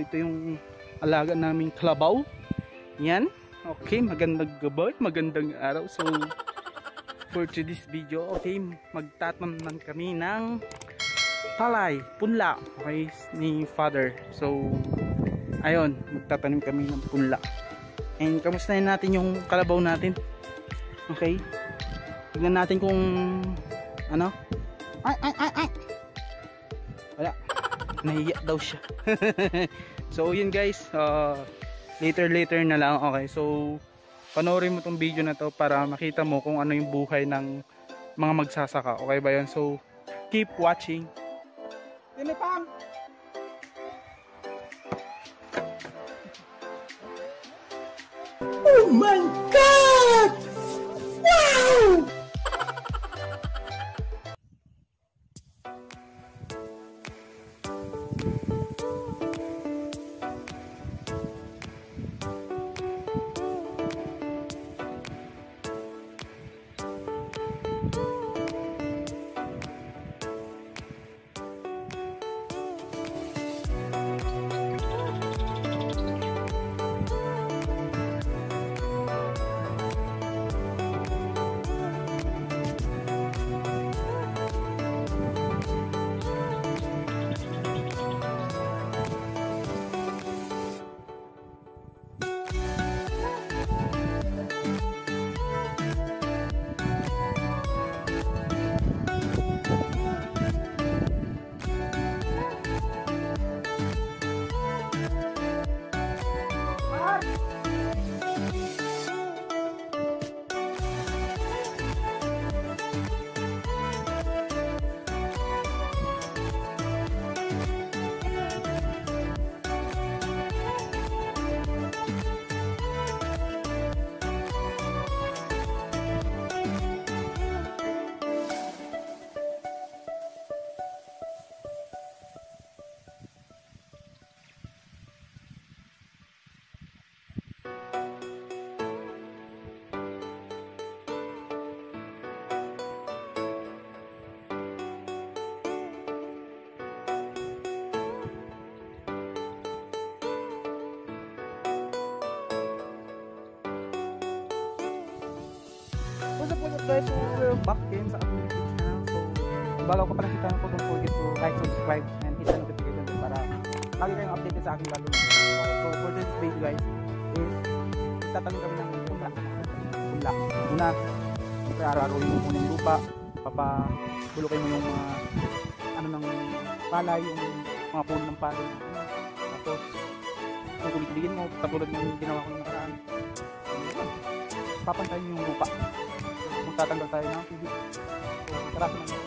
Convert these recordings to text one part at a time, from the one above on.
ito yung alaga naming kalabaw. Yan. Okay, magandang gabi, magandang araw. So for today's video, okay, magtatamnan kami ng palay, punla, okay, ni father. So ayun, magtatanim kami ng punla. And kamustahin natin yung kalabaw natin. Okay, tignan natin kung ano. Ay wala, nahiya daw siya. So yun guys, later na lang. Okay, so panoorin mo tong video na to para makita mo kung ano yung buhay ng mga magsasaka. Okay ba yun? So keep watching. Tinipang! Oh my God! Wow! What's up guys, so we're back again sa aking YouTube channel. So bago ko pala si channel ko, don't forget to like, subscribe, and hit the notification bell para lagi kayong updated sa aking gagawin. Okay, so for this video guys is tatanong kami ng punla. Una, araruin mo muna yung lupa, papabulukin mo yung mga ano ng palay, yung mga puno ng palay. Tapos kukulig-kuligin mo, tapos ng ginawa ko ng nakaraan. Papantayin yung lupa. Magtatanggal tayo ng TV. So, tara naman.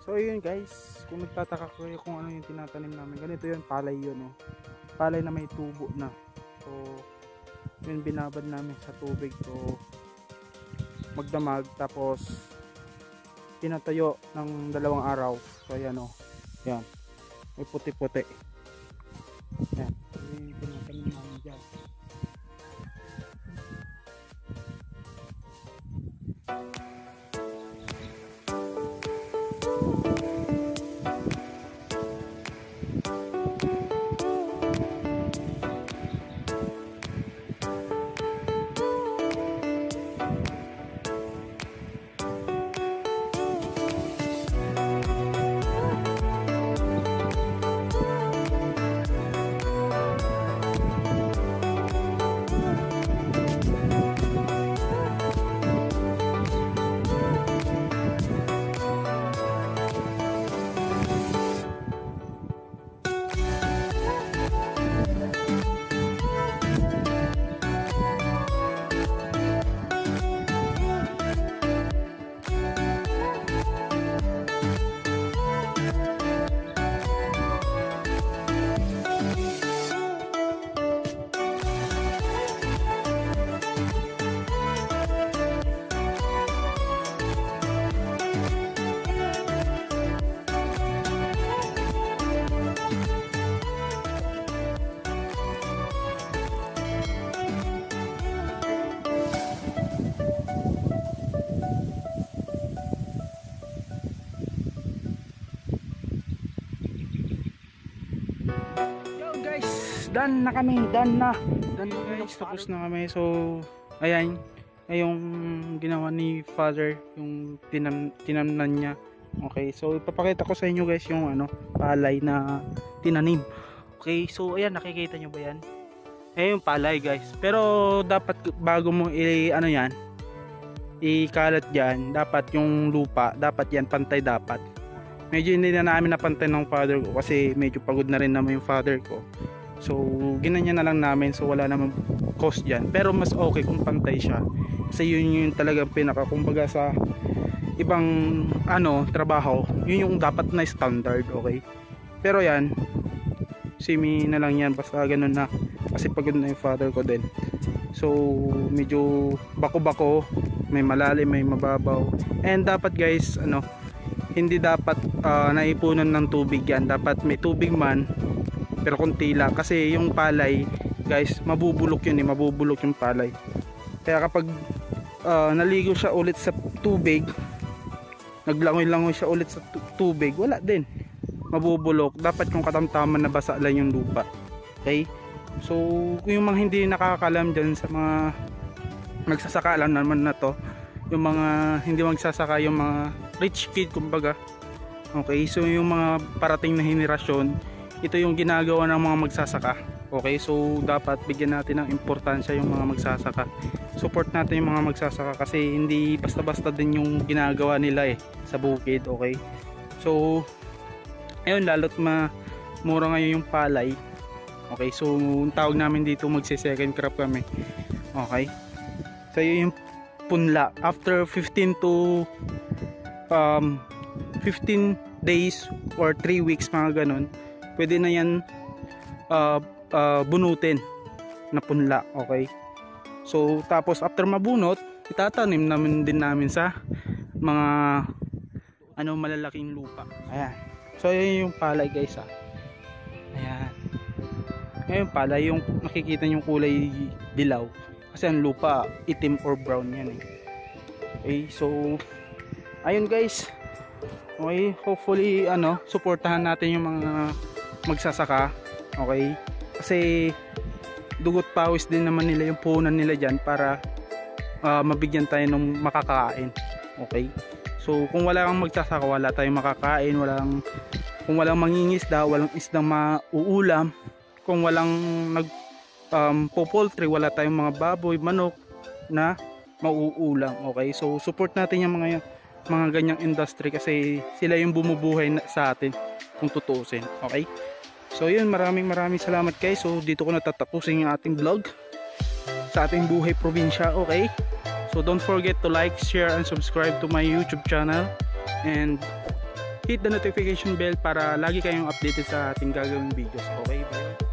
So ayun guys, kung nagtataka kayo kung ano yung tinatanim namin, ganito yun, palay yun, oh. Palay na may tubo na. So yun binabad namin sa tubig, so magdamag, tapos pinatayo ng 2 araw. So ayan, oh, yan, may puti-puti. Yan, yung tinatanim namin dyan. Done na kami, done na guys, tapos na kami. So ayan, yung ginawa ni father, yung tinamnan niya. Okay, so ipapakita ko sa inyo guys yung ano, palay na tinanim. Okay, so ayan, nakikita nyo ba yan? Ayan yung palay guys, pero dapat bago mo ano yan, ikalat dyan, dapat yung lupa, dapat yan pantay dapat. Medyo hindi na namin napantay ng father ko kasi medyo pagod na rin naman yung father ko. So ginanya na lang namin, so wala namang cost dyan, pero mas okay kung pantay siya kasi yun yung talagang pinaka, kumbaga sa ibang ano trabaho, yun yung dapat na standard. Okay, pero yan simi na lang yan, basta ganun na kasi pagod na yung father ko din. So medyo bako-bako, may malalim, may mababaw, and dapat guys ano, hindi dapat naipunan ng tubig yan, dapat may tubig man pero konti lang, kasi yung palay guys mabubulok yun mabubulok yung palay. Kaya kapag naligo siya ulit sa tubig, naglangoy-langoy siya ulit sa tubig, wala din, mabubulok. Dapat yung katamtaman na basa lang yung lupa. Okay, so yung mga hindi nakakalam dyan sa mga magsasaka, alam naman na to, yung mga hindi magsasaka, yung mga rich kid kumbaga. Okay, so yung mga parating na henerasyon, ito yung ginagawa ng mga magsasaka. Okay, so dapat bigyan natin ng importansya yung mga magsasaka, support natin yung mga magsasaka kasi hindi basta-basta din yung ginagawa nila sa bukid. Okay, so ayun, lalot mura ngayon yung palay. Okay, so tawag namin dito magsi-second crop kami. Okay, so yun yung punla. After 15 to 15 days or 3 weeks mga ganun, pwede na yan bunutin na punla. Okay, so tapos after mabunot, itatanim namin din namin sa mga ano malalaking lupa. Ayan, so yun yung palay guys. Ayan, ngayon palay yung nakikita yung kulay dilaw kasi ang lupa itim or brown yan Okay, so ayun guys. Okay, hopefully ano, suportahan natin yung mga magsasaka. Okay, kasi dugot pawis din naman nila yung puhunan nila dyan para mabigyan tayo ng makakain. Okay, so kung wala kang magsasaka, wala tayong makakain, kung walang mangingisda, walang isdang mauulam, kung walang poultry, wala tayong mga baboy, manok na mauulam. Okay, so support natin yung mga ganyang industry kasi sila yung bumubuhay sa atin kung tutuusin. Okay, so yun, maraming salamat guys. So dito ko natatapusin yung ating vlog sa ating buhay probinsya. Okay, so don't forget to like, share and subscribe to my YouTube channel, and hit the notification bell para lagi kayong updated sa ating gagawing videos. Okay, bye.